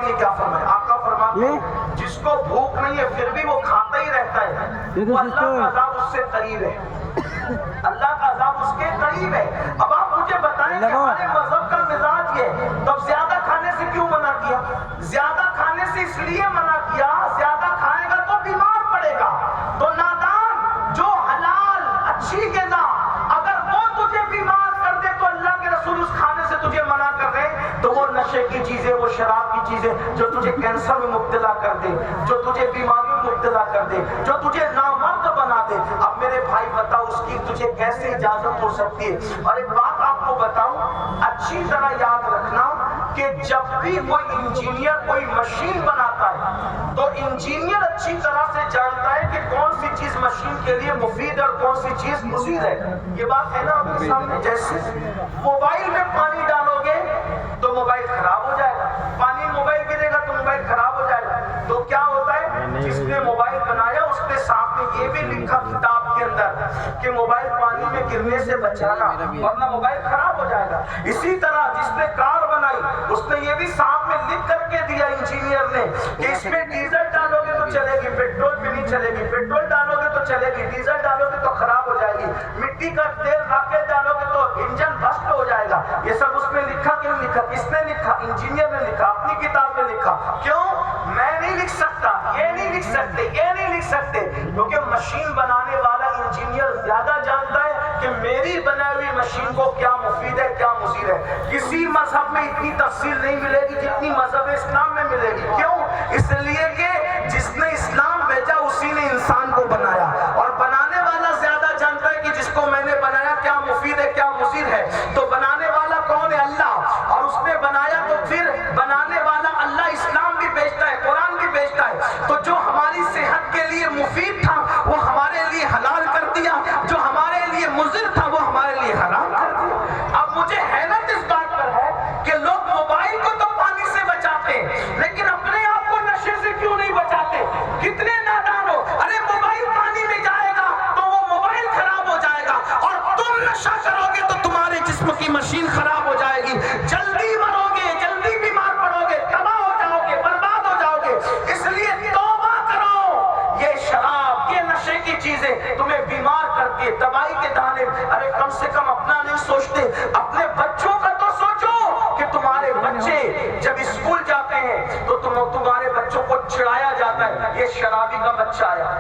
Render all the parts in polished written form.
کے لیے کیا فرمایا؟ آقا فرماتے ہیں جس کو بھوک نہیں ہے پھر بھی وہ کھاتا ہی رہتا ہے وہ اللہ کا عذاب اس سے قریب ہے، اللہ کا عذاب اس کے قریب ہے۔ اب آپ مجھے بتائیں کہ ہمارے مذہب کا مزاج یہ، تو زیادہ کھانے سے کیوں منع کیا؟ زیادہ کھانے سے اس لیے منع کیا، زیادہ کھائے گا تو بیمار پڑے گا۔ تو نادان جو حلال اچھی غذا اگر وہ تجھے بیمار کر دے تو اللہ کے رسول اس کھانے سے تجھے منع کر رہے ہیں، تو وہ نشے کی چیزیں، وہ شراب کی چیزیں جو تجھے کینسر میں مبتلا کر دے، جو تجھے بیماریوں میں مبتلا کر دے، جو تجھے نامرد بنا دے، اب میرے بھائی بتاؤ اس کی تجھے کیسے اجازت ہو سکتی ہے؟ اور ایک بات آپ کو بتاؤں، اچھی طرح یاد رکھنا کہ جب بھی کوئی انجینئر کوئی مشین بناتا ہے تو انجینئر اچھی طرح سے جانتا ہے کہ کون سی چیز مشین کے لیے مفید اور کون سی چیز مضر ہے۔ یہ بات ہے نا آپ کے سامنے؟ جیسے موبائل میں پانی ڈالو گے تو موبائل خراب ہو جائے گا، پانی موبائل گرے گا تو موبائل خراب ہو جائے گا۔ تو کیا ہوتا ہے، جس نے موبائل بنایا اس نے ساتھ میں یہ بھی لکھا کتاب کے اندر کہ موبائل پانی میں گرنے سے بچانا ورنہ موبائل خراب ہو جائے گا۔ اسی طرح جس نے کار بنائی اس نے یہ بھی ساتھ میں لکھ کر کے دیا انجینئر نے کہ اس میں ڈیزل ڈالو گے تو چلے گی، پیٹرول بھی نہیں چلے گی، پیٹرول ڈالو گے تو چلے گی، ڈیزل ڈالو گے تو خراب ہو جائے گی، مٹی کا تیل راکٹ ڈالو گے تو انجن بسٹ ہو جائے گا۔ یہ سب اس میں لکھا کیوں لکھا؟ کس نے لکھا؟ انجینئر نے لکھا، اپنی کتاب میں لکھا۔ کیوں؟ میں نہیں لکھ سکتا، یہ نہیں لکھ سکتے، یہ نہیں لکھ سکتے، کیونکہ مشین بنانے والا انجینئر زیادہ جانتا ہے کہ میری بنائی ہوئی مشین کو کیا مفید ہے کیا مضر ہے۔ کسی مذہب میں اتنی تفصیل نہیں ملے گی جتنی مذہب اسلام میں ملے گی۔ کیوں؟ اس لیے کہ جس نے اسلام بھیجا اسی نے انسان کو بنایا، اور بنانے والا زیادہ جانتا ہے کہ جس کو میں نے بنایا کیا مفید ہے کیا مضر ہے۔ تو بنانے والا کون ہے؟ اللہ، اور اس نے بنایا تو پھر بنانے والا اللہ اسلام بھی بھیجتا ہے، قرآن بھی بھیجتا ہے، تو جو ہماری صحت کے لیے مفید تھا وہ ہمارے لیے حلال کر دیا، جو ہمارے لیے مضر تھا وہ ہمارے لیے حرام کر دیا۔ اب مجھے حیرت اس بات پر ہے کہ لوگ موبائل کو تو پانی سے بچاتے ہیں لیکن اپنے آپ کو نشے سے کیوں نہیں بچاتے؟ کتنے نادان ہو! ارے موبائل پانی میں جائے گا تو وہ موبائل خراب ہو جائے گا، اور تم نشہ کرو گے تو تمہارے جسم کی مشین خراب ہو جائے گی، جلدی مرو گے، جلدی بیمار پڑو گے، تباہ ہو جاؤ گے، برباد ہو جاؤ گے۔ اس لیے توبہ کرو، یہ شراب، یہ نشے کی چیزیں تمہیں بیمار کر کے تباہی کے دانے۔ ارے کم سے کم اپنا نہیں سوچتے، اپنے بچوں کا تو سوچو کہ تمہارے بچے جب اسکول جاتے ہیں تو تمہارے بچوں کو چڑھایا جاتا ہے یہ شرابی کا بچہ آیا،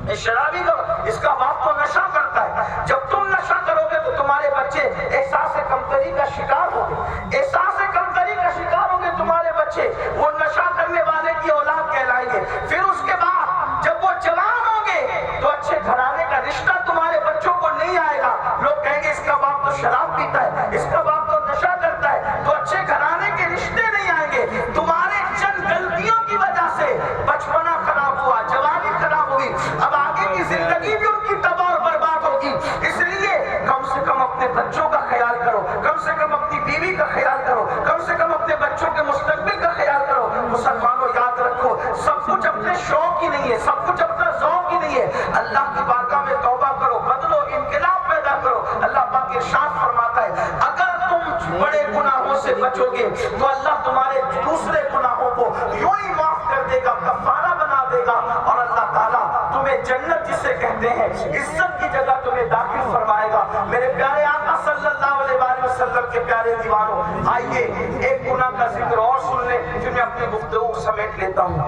یہ شرابی کا، اس کا باپ تو نشہ کرتا ہے۔ جب تم نشہ کرو گے تو تمہارے بچے احساس کمتری کا شکار ہوں گے، احساس کمتری کا شکار ہوں گے تمہارے بچے، وہ نشہ کرنے والے کی اولاد کہلائیں گے۔ پھر اس کے بعد جب وہ جوان ہوں گے تو اچھے گھرانے کا رشتہ تمہارے بچوں کو نہیں آئے گا، لوگ کہیں گے اس کا باپ تو شراب پیتا ہے، اس کا باپ تو نشہ کرتا ہے، تو اچھے گھرانے کے رشتے نہیں آئیں گے۔ تمہارے چند غلطیوں کی وجہ سے بچپنا خراب ہوا، جوانی خراب ہوئی، اب آگے کی زندگی بھی ان کی تباہ اور برباد ہوگی۔ اس لیے کم سے کم اپنے بچوں کا خیال کرو، کم سے کم اپنی بیوی کا خیال کرو، کم سے کم اپنے بچوں کے مستقبل کا خیال کرو۔ مسلمانوں یاد رکھو، سب کچھ اپنے شوق کی نہیں ہے، سب کچھ اپنا ذوق کی نہیں ہے۔ اللہ کی بارگاہ میں توبہ کرو، بدلو، انقلاب پیدا کرو۔ اللہ پاک ارشاد فرماتا ہے اگر تم بڑے گناہوں سے بچو گے تو اللہ تمہارے دوسرے گناہوں کو یوں ہی معاف کر دے گا، کفارہ بنا دے گا، اور اللہ تعالیٰ تمہیں جنت جسے کہتے ہیں عزت کی جگہ تمہیں داخل فرمائے گا۔ میرے پیارے آقا صلی اللہ علیہ وآلہ وسلم کے پیارے دیوانوں، آئیے ایک گناہ کا ذکر اور سن لیں پھر میں اپنی گفتگو سمیٹ لیتا ہوں۔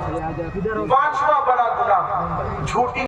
5واں بڑا گناہ، جھوٹی